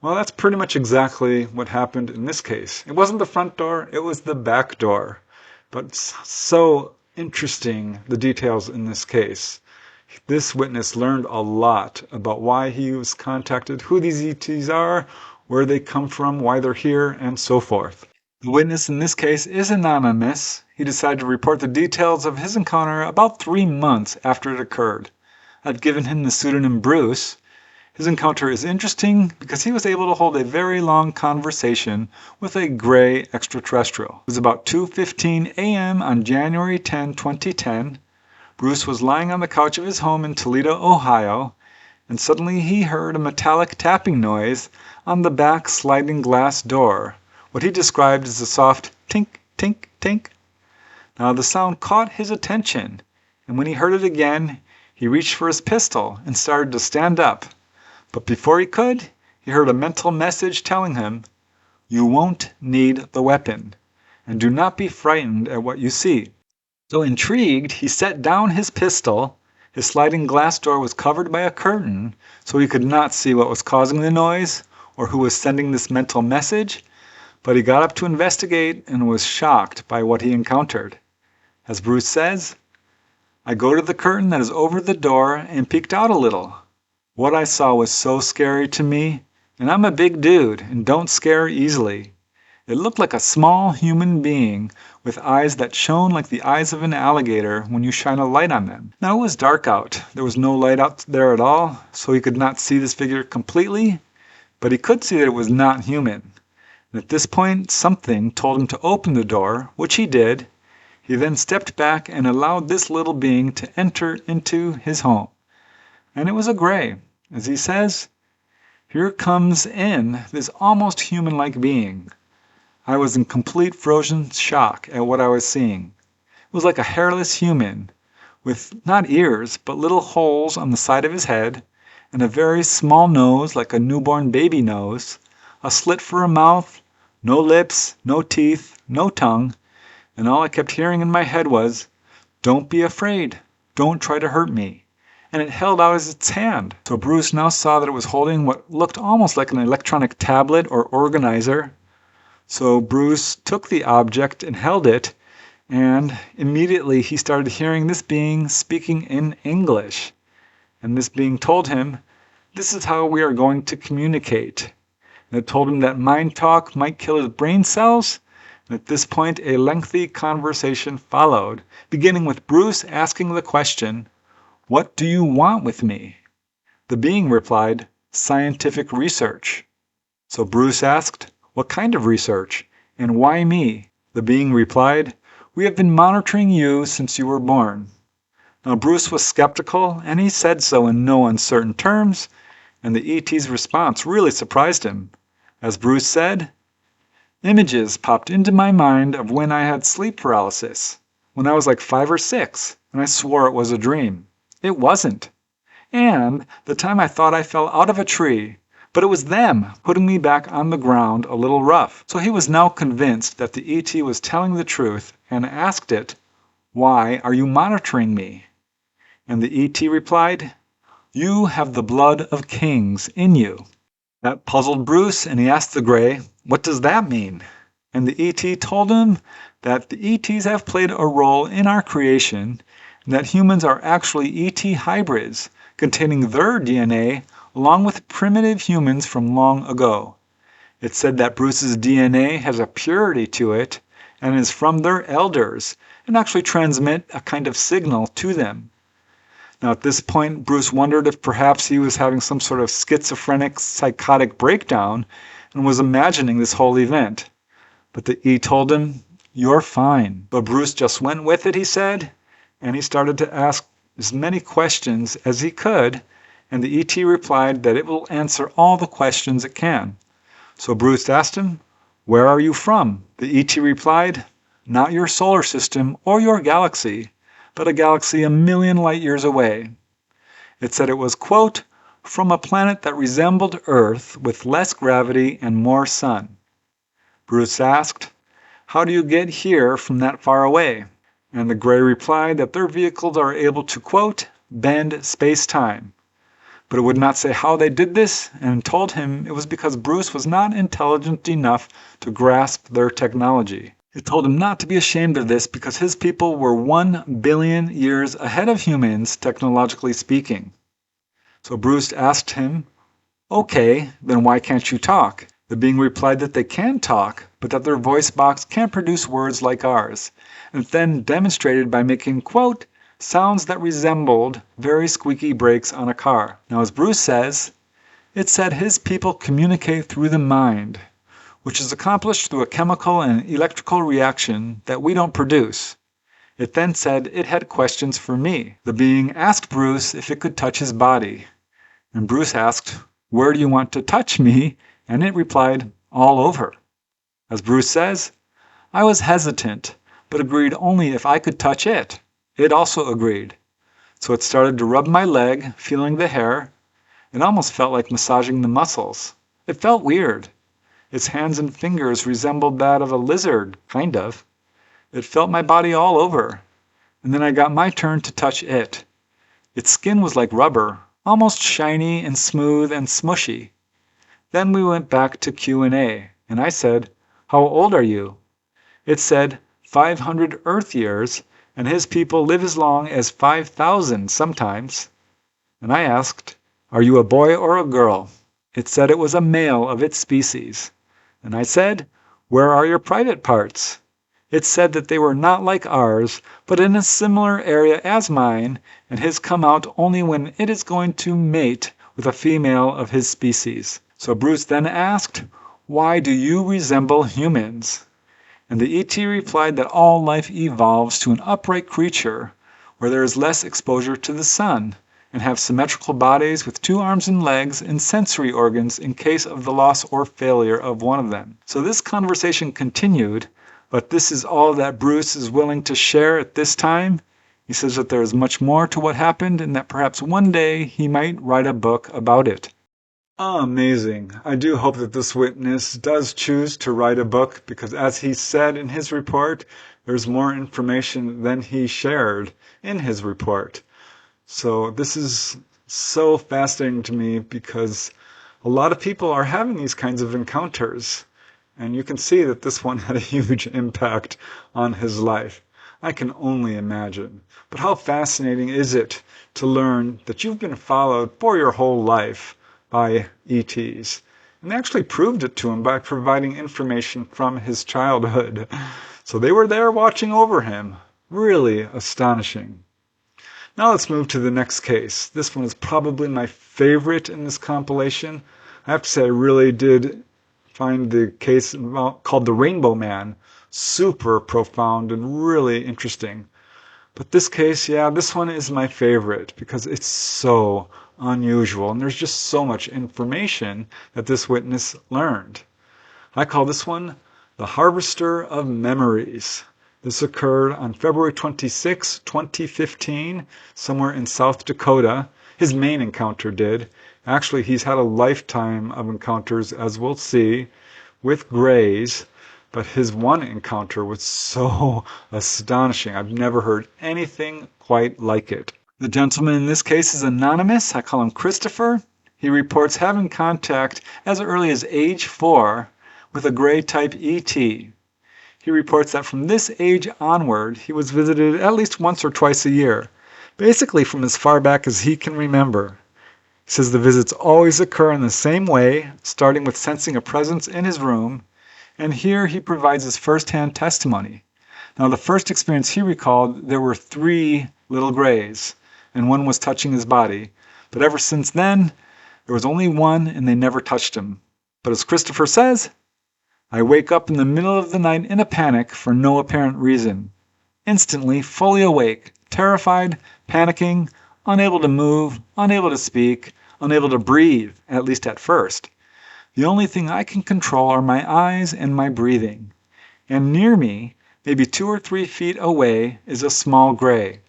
Well, that's pretty much exactly what happened in this case. It wasn't the front door, it was the back door. But so interesting, the details in this case. This witness learned a lot about why he was contacted, who these ETs are, where they come from, why they're here, and so forth. The witness in this case is anonymous. He decided to report the details of his encounter about 3 months after it occurred. I've given him the pseudonym Bruce. His encounter is interesting because he was able to hold a very long conversation with a gray extraterrestrial. It was about 2:15 a.m. on January 10, 2010. Bruce was lying on the couch of his home in Toledo, Ohio, and suddenly he heard a metallic tapping noise on the back sliding glass door, what he described as a soft tink, tink, tink. Now the sound caught his attention, and when he heard it again, he reached for his pistol and started to stand up. But before he could, he heard a mental message telling him, "You won't need the weapon, and do not be frightened at what you see." So intrigued, he set down his pistol. His sliding glass door was covered by a curtain, so he could not see what was causing the noise or who was sending this mental message, but he got up to investigate and was shocked by what he encountered. As Bruce says, "I go to the curtain that is over the door and peeked out a little. What I saw was so scary to me, and I'm a big dude and don't scare easily. It looked like a small human being with eyes that shone like the eyes of an alligator when you shine a light on them. Now it was dark out. There was no light out there at all, so he could not see this figure completely, but he could see that it was not human. And at this point, something told him to open the door, which he did. He then stepped back and allowed this little being to enter into his home. And it was a gray. As he says, here comes in this almost human-like being. I was in complete frozen shock at what I was seeing. It was like a hairless human, with not ears, but little holes on the side of his head, and a very small nose like a newborn baby nose, a slit for a mouth, no lips, no teeth, no tongue, and all I kept hearing in my head was, "Don't be afraid, don't try to hurt me." and it held out its hand. So Bruce now saw that it was holding what looked almost like an electronic tablet or organizer. So Bruce took the object and held it, and immediately he started hearing this being speaking in English. And this being told him, "This is how we are going to communicate." And it told him that mind talk might kill his brain cells. And at this point, a lengthy conversation followed, beginning with Bruce asking the question, "What do you want with me?" The being replied, "Scientific research." So Bruce asked, "What kind of research? And why me?" The being replied, "We have been monitoring you since you were born." Now Bruce was skeptical, and he said so in no uncertain terms, and the ET's response really surprised him. As Bruce said, "Images popped into my mind of when I had sleep paralysis, when I was like 5 or 6, and I swore it was a dream. It wasn't. And the time I thought I fell out of a tree, but it was them putting me back on the ground a little rough." So he was now convinced that the ET was telling the truth and asked it, "Why are you monitoring me?" And the ET replied, "You have the blood of kings in you." That puzzled Bruce, and he asked the Gray, "What does that mean?" And the ET told him that the ETs have played a role in our creation, and that humans are actually ET hybrids containing their DNA along with primitive humans from long ago. It said that Bruce's DNA has a purity to it and is from their elders and actually transmit a kind of signal to them. Now at this point, Bruce wondered if perhaps he was having some sort of schizophrenic psychotic breakdown and was imagining this whole event. But the E told him, "You're fine." But Bruce just went with it, he said, and he started to ask as many questions as he could, and the ET replied that it will answer all the questions it can. So Bruce asked him, "Where are you from?" The ET replied, "Not your solar system or your galaxy, but a galaxy a million light years away." It said it was, quote, "from a planet that resembled Earth with less gravity and more sun." Bruce asked, "How do you get here from that far away?" And the Gray replied that their vehicles are able to, quote, "bend space-time." But it would not say how they did this, and told him it was because Bruce was not intelligent enough to grasp their technology. It told him not to be ashamed of this because his people were 1 billion years ahead of humans, technologically speaking. So Bruce asked him, "Okay, then why can't you talk?" The being replied that they can talk, but that their voice box can't produce words like ours, and then demonstrated by making, quote, "sounds that resembled very squeaky brakes on a car." Now as Bruce says, it said his people communicate through the mind, which is accomplished through a chemical and electrical reaction that we don't produce. It then said it had questions for me. The being asked Bruce if it could touch his body, and Bruce asked, "Where do you want to touch me?" And it replied, "All over." As Bruce says, I was hesitant, but agreed only if I could touch it. It also agreed. So it started to rub my leg, feeling the hair. It almost felt like massaging the muscles. It felt weird. Its hands and fingers resembled that of a lizard, kind of. It felt my body all over. And then I got my turn to touch it. Its skin was like rubber, almost shiny and smooth and smushy. Then we went back to Q&A, and I said, "How old are you?" It said 500 Earth years, and his people live as long as 5,000 sometimes. And I asked, "Are you a boy or a girl?" It said it was a male of its species. And I said, "Where are your private parts?" It said that they were not like ours, but in a similar area as mine, and his come out only when it is going to mate with a female of his species. So Bruce then asked, "Why do you resemble humans?" And the ET replied that all life evolves to an upright creature where there is less exposure to the sun, and have symmetrical bodies with 2 arms and legs and sensory organs in case of the loss or failure of one of them. So this conversation continued, but this is all that Bruce is willing to share at this time. He says that there is much more to what happened and that perhaps one day he might write a book about it. Amazing. I do hope that this witness does choose to write a book because, as he said in his report, there's more information than he shared in his report. So this is so fascinating to me because a lot of people are having these kinds of encounters. And you can see that this one had a huge impact on his life. I can only imagine. But how fascinating is it to learn that you've been followed for your whole life by ETs? And they actually proved it to him by providing information from his childhood. So they were there watching over him. Really astonishing. Now let's move to the next case. This one is probably my favorite in this compilation. I have to say I really did find the case called the Rainbow Man super profound and really interesting. But this case, yeah, this one is my favorite because it's so unusual and there's just so much information that this witness learned. I call this one the Harvester of Memories. This occurred on February 26, 2015, somewhere in South Dakota. His main encounter did. Actually, he's had a lifetime of encounters, as we'll see, with grays, but his one encounter was so astonishing. I've never heard anything quite like it. The gentleman in this case is anonymous. I call him Christopher. He reports having contact as early as age 4 with a gray type ET. He reports that from this age onward, he was visited at least once or twice a year, basically from as far back as he can remember. He says the visits always occur in the same way, starting with sensing a presence in his room, and here he provides his first-hand testimony. Now, the first experience he recalled, there were 3 little grays, and one was touching his body. But ever since then, there was only one, and they never touched him. But as Christopher says, I wake up in the middle of the night in a panic for no apparent reason. Instantly, fully awake, terrified, panicking, unable to move, unable to speak, unable to breathe, at least at first. The only thing I can control are my eyes and my breathing. And near me, maybe 2 or 3 feet away, is a small gray.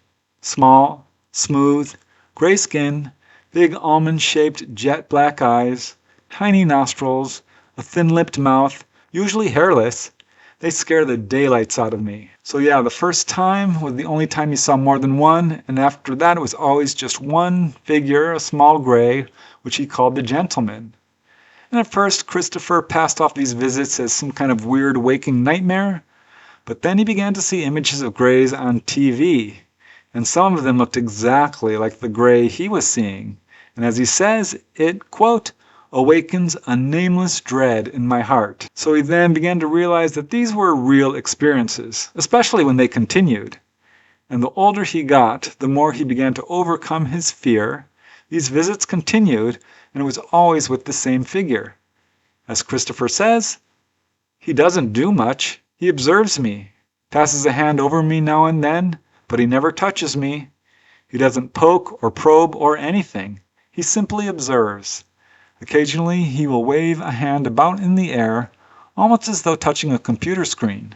Small, smooth, gray skin, big almond-shaped jet black eyes, tiny nostrils, a thin-lipped mouth, usually hairless. They scare the daylights out of me. So yeah, the first time was the only time he saw more than one, and after that it was always just one figure, a small gray, which he called the gentleman. And at first, Christopher passed off these visits as some kind of weird waking nightmare, but then he began to see images of grays on TV, and some of them looked exactly like the gray he was seeing. And as he says, it, quote, awakens a nameless dread in my heart. So he then began to realize that these were real experiences, especially when they continued. And the older he got, the more he began to overcome his fear. These visits continued, and it was always with the same figure. As Christopher says, he doesn't do much. He observes me, passes a hand over me now and then, but he never touches me. He doesn't poke or probe or anything. He simply observes. Occasionally, he will wave a hand about in the air, almost as though touching a computer screen.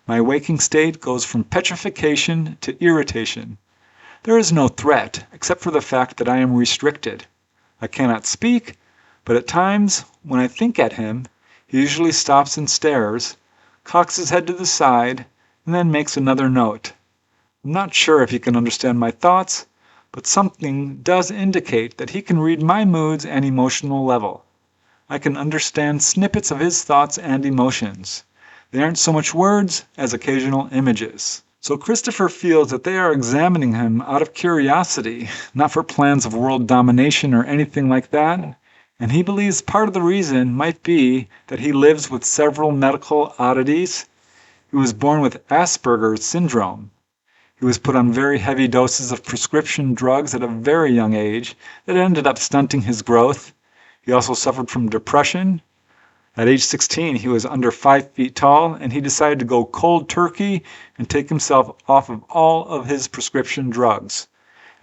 My waking state goes from petrification to irritation. There is no threat, except for the fact that I am restricted. I cannot speak, but at times, when I think at him, he usually stops and stares, cocks his head to the side, and then makes another note. I'm not sure if he can understand my thoughts, but something does indicate that he can read my moods and emotional level. I can understand snippets of his thoughts and emotions. They aren't so much words as occasional images. So Christopher feels that they are examining him out of curiosity, not for plans of world domination or anything like that. And he believes part of the reason might be that he lives with several medical oddities. He was born with Asperger's syndrome. He was put on very heavy doses of prescription drugs at a very young age that ended up stunting his growth. He also suffered from depression. At age 16, he was under 5 feet tall, and he decided to go cold turkey and take himself off of all of his prescription drugs.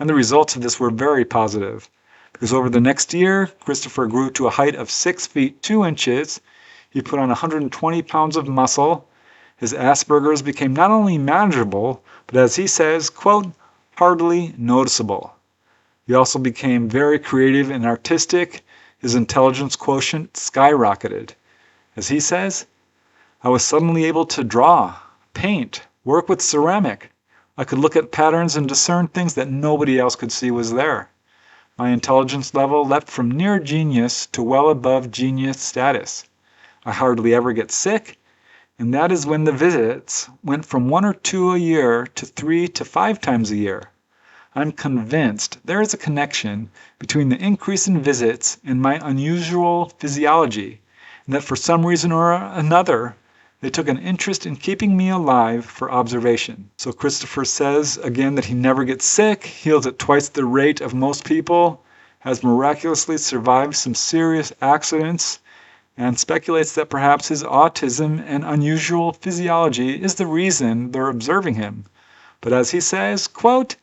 And the results of this were very positive, because over the next year, Christopher grew to a height of 6 feet 2 inches. He put on 120 pounds of muscle. His Asperger's became not only manageable, but as he says, quote, hardly noticeable. He also became very creative and artistic. His intelligence quotient skyrocketed. As he says, I was suddenly able to draw, paint, work with ceramic, I could look at patterns and discern things that nobody else could see was there. My intelligence level leapt from near genius to well above genius status. I hardly ever get sick, and that is when the visits went from 1 or 2 a year to 3 to 5 times a year. I'm convinced there is a connection between the increase in visits and my unusual physiology, and that for some reason or another, they took an interest in keeping me alive for observation. So Christopher says again that he never gets sick, heals at twice the rate of most people, has miraculously survived some serious accidents, and speculates that perhaps his autism and unusual physiology is the reason they're observing him. But as he says, quote,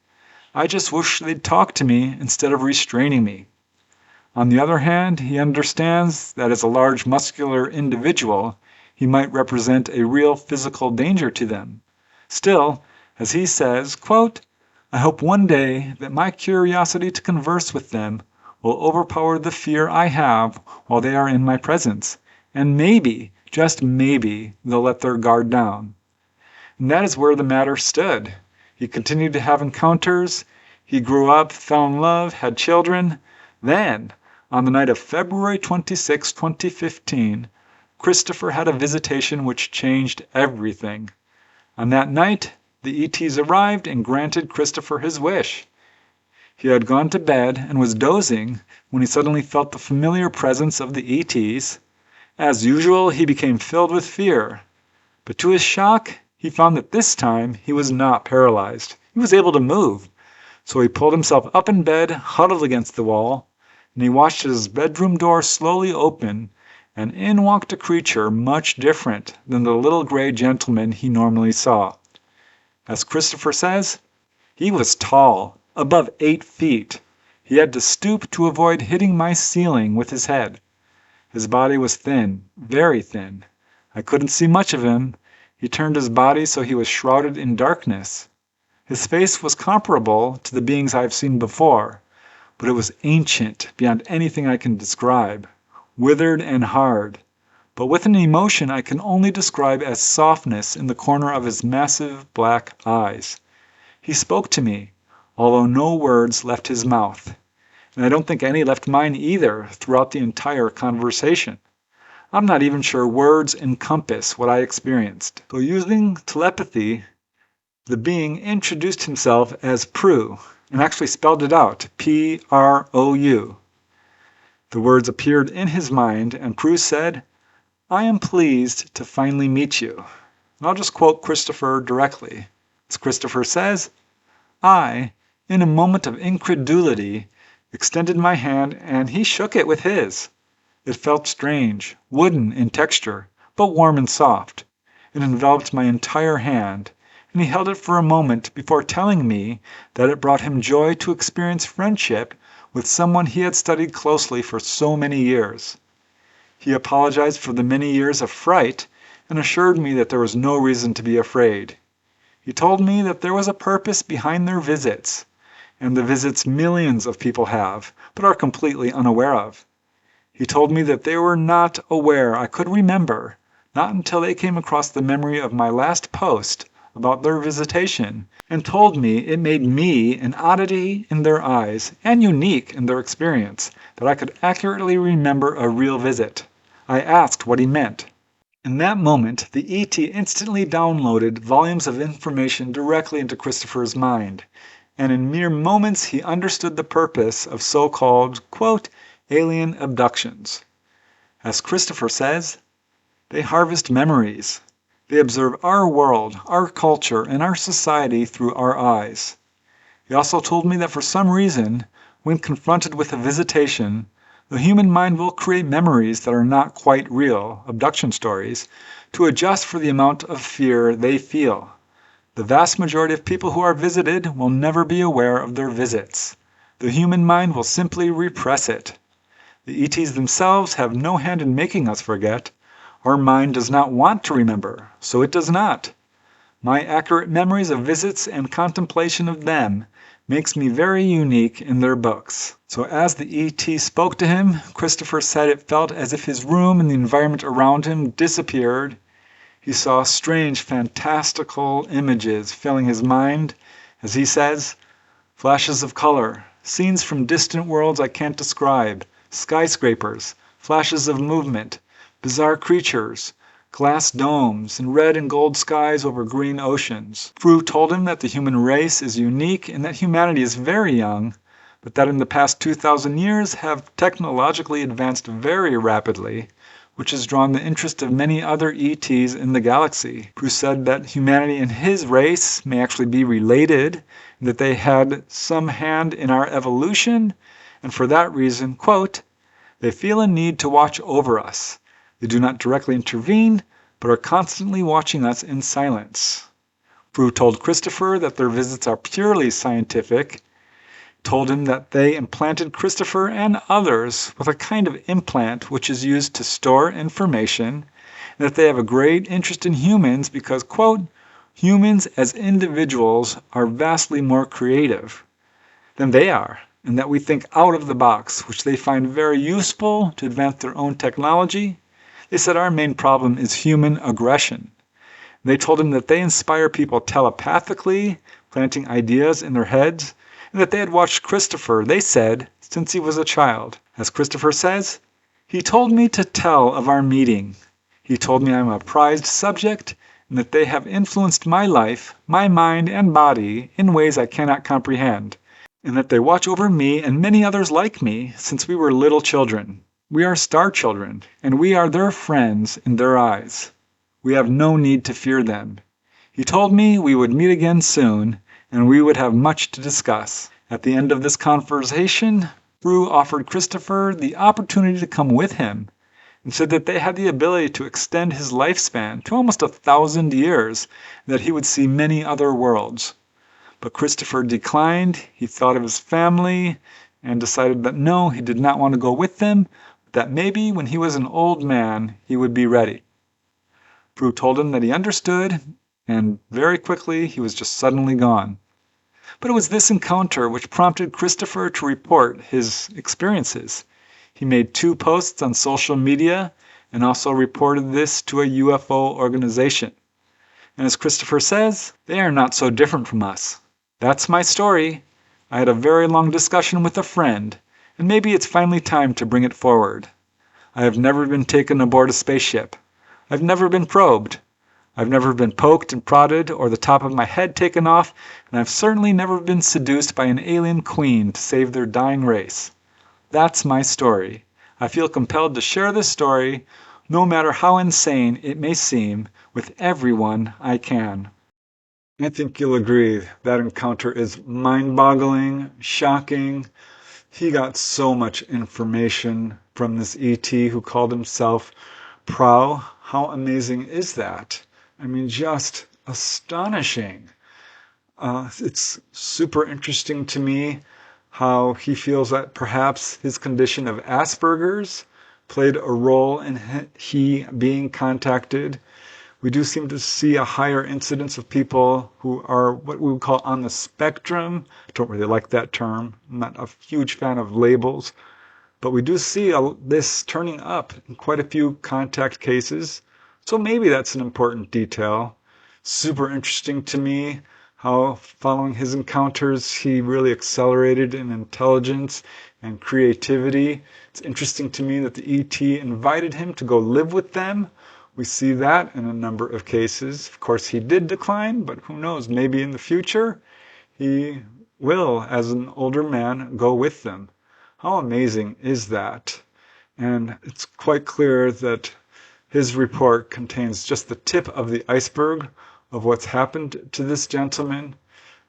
"I just wish they'd talk to me instead of restraining me." On the other hand, he understands that as a large muscular individual, he might represent a real physical danger to them. Still, as he says, quote, "I hope one day that my curiosity to converse with them will overpower the fear I have while they are in my presence, and maybe, just maybe, they'll let their guard down." And that is where the matter stood. He continued to have encounters. He grew up, fell in love, had children. Then, on the night of February 26, 2015, Christopher had a visitation which changed everything. On that night, the ETs arrived and granted Christopher his wish. He had gone to bed and was dozing when he suddenly felt the familiar presence of the ETs. As usual, he became filled with fear. But to his shock, he found that this time he was not paralyzed. He was able to move. So he pulled himself up in bed, huddled against the wall, and he watched his bedroom door slowly open, and in walked a creature much different than the little gray gentleman he normally saw. As Christopher says, he was tall, above 8 feet. He had to stoop to avoid hitting my ceiling with his head. His body was thin, very thin. I couldn't see much of him. He turned his body so he was shrouded in darkness. His face was comparable to the beings I've seen before, but it was ancient beyond anything I can describe, withered and hard, but with an emotion I can only describe as softness in the corner of his massive black eyes. He spoke to me, although no words left his mouth, and I don't think any left mine either throughout the entire conversation. I'm not even sure words encompass what I experienced. So using telepathy, the being introduced himself as Prue and actually spelled it out, Prou. The words appeared in his mind and Prue said, "I am pleased to finally meet you." And I'll just quote Christopher directly. As Christopher says, "I, in a moment of incredulity, extended my hand and he shook it with his. It felt strange, wooden in texture, but warm and soft. It enveloped my entire hand, and he held it for a moment before telling me that it brought him joy to experience friendship with someone he had studied closely for so many years. He apologized for the many years of fright and assured me that there was no reason to be afraid. He told me that there was a purpose behind their visits, and the visits millions of people have, but are completely unaware of. He told me that they were not aware I could remember, not until they came across the memory of my last post about their visitation, and told me it made me an oddity in their eyes and unique in their experience, that I could accurately remember a real visit. I asked what he meant. In that moment, the ET instantly downloaded volumes of information directly into Christopher's mind, and in mere moments he understood the purpose of so-called, quote, alien abductions. As Christopher says, they harvest memories. They observe our world, our culture, and our society through our eyes. He also told me that for some reason, when confronted with a visitation, the human mind will create memories that are not quite real, abduction stories, to adjust for the amount of fear they feel. The vast majority of people who are visited will never be aware of their visits. The human mind will simply repress it. The ETs themselves have no hand in making us forget. Our mind does not want to remember, so it does not. My accurate memories of visits and contemplation of them makes me very unique in their books. So as the ET spoke to him, Christopher said it felt as if his room and the environment around him disappeared. He saw strange, fantastical images filling his mind, as he says, flashes of color, scenes from distant worlds I can't describe, skyscrapers, flashes of movement, bizarre creatures, glass domes, and red and gold skies over green oceans. Fru told him that the human race is unique and that humanity is very young, but that in the past 2,000 years have technologically advanced very rapidly, which has drawn the interest of many other ETs in the galaxy. Fru said that humanity and his race may actually be related, and that they had some hand in our evolution, and for that reason, quote, they feel a need to watch over us. They do not directly intervene, but are constantly watching us in silence. Fru told Christopher that their visits are purely scientific, told him that they implanted Christopher and others with a kind of implant which is used to store information, and that they have a great interest in humans because, quote, humans as individuals are vastly more creative than they are, and that we think out of the box, which they find very useful to advance their own technology. They said our main problem is human aggression. They told him that they inspire people telepathically, planting ideas in their heads, and that they had watched Christopher, they said, since he was a child. As Christopher says, he told me to tell of our meeting. He told me I'm a prized subject and that they have influenced my life, my mind and body in ways I cannot comprehend, and that they watch over me and many others like me since we were little children. We are star children, and we are their friends in their eyes. We have no need to fear them. He told me we would meet again soon, and we would have much to discuss. At the end of this conversation, Fru offered Christopher the opportunity to come with him, and said that they had the ability to extend his lifespan to almost 1,000 years, and that he would see many other worlds. But Christopher declined. He thought of his family and decided that no, he did not want to go with them, but that maybe when he was an old man, he would be ready. Fru told him that he understood, and very quickly he was just suddenly gone. But it was this encounter which prompted Christopher to report his experiences. He made 2 posts on social media and also reported this to a UFO organization. And as Christopher says, they are not so different from us. That's my story. I had a very long discussion with a friend, and maybe it's finally time to bring it forward. I have never been taken aboard a spaceship. I've never been probed. I've never been poked and prodded or the top of my head taken off, and I've certainly never been seduced by an alien queen to save their dying race. That's my story. I feel compelled to share this story, no matter how insane it may seem, with everyone I can. I think you'll agree that encounter is mind-boggling, shocking. He got so much information from this ET who called himself Prow. How amazing is that? I mean, just astonishing. It's super interesting to me how he feels that perhaps his condition of Asperger's played a role in he being contacted. We do seem to see a higher incidence of people who are what we would call on the spectrum. I don't really like that term. I'm not a huge fan of labels. But we do see this turning up in quite a few contact cases. So maybe that's an important detail. Super interesting to me how following his encounters he really accelerated in intelligence and creativity. It's interesting to me that the ET invited him to go live with them. We see that in a number of cases. Of course, he did decline, but who knows, maybe in the future he will, as an older man, go with them. How amazing is that? And it's quite clear that his report contains just the tip of the iceberg of what's happened to this gentleman,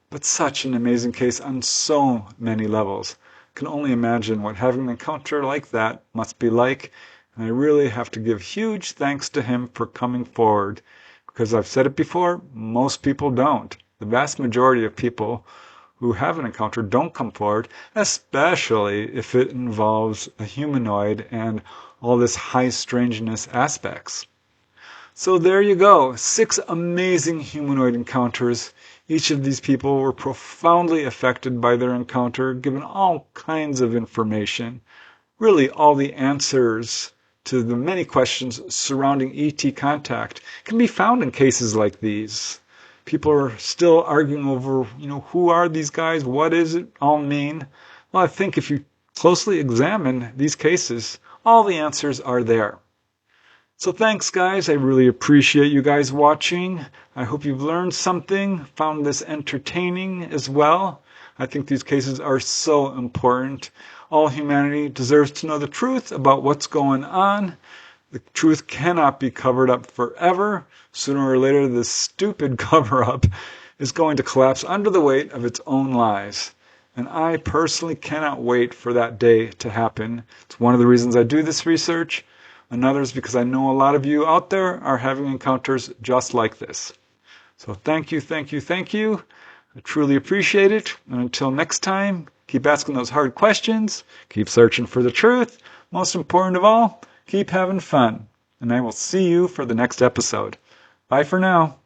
but such an amazing case on so many levels. I can only imagine what having an encounter like that must be like, and I really have to give huge thanks to him for coming forward, because I've said it before, most people don't. The vast majority of people who have an encounter don't come forward, especially if it involves a humanoid and all this high strangeness aspects. So there you go, 6 amazing humanoid encounters. Each of these people were profoundly affected by their encounter, given all kinds of information, really all the answers to the many questions surrounding ET contact can be found in cases like these. People are still arguing over, who are these guys? What does it all mean? Well, I think if you closely examine these cases, all the answers are there. So thanks, guys. I really appreciate you guys watching. I hope you've learned something, found this entertaining as well. I think these cases are so important. All humanity deserves to know the truth about what's going on. The truth cannot be covered up forever. Sooner or later, this stupid cover-up is going to collapse under the weight of its own lies. And I personally cannot wait for that day to happen. It's one of the reasons I do this research. Another is because I know a lot of you out there are having encounters just like this. So thank you, thank you, thank you. I truly appreciate it. And until next time, keep asking those hard questions. Keep searching for the truth. Most important of all, keep having fun. And I will see you for the next episode. Bye for now.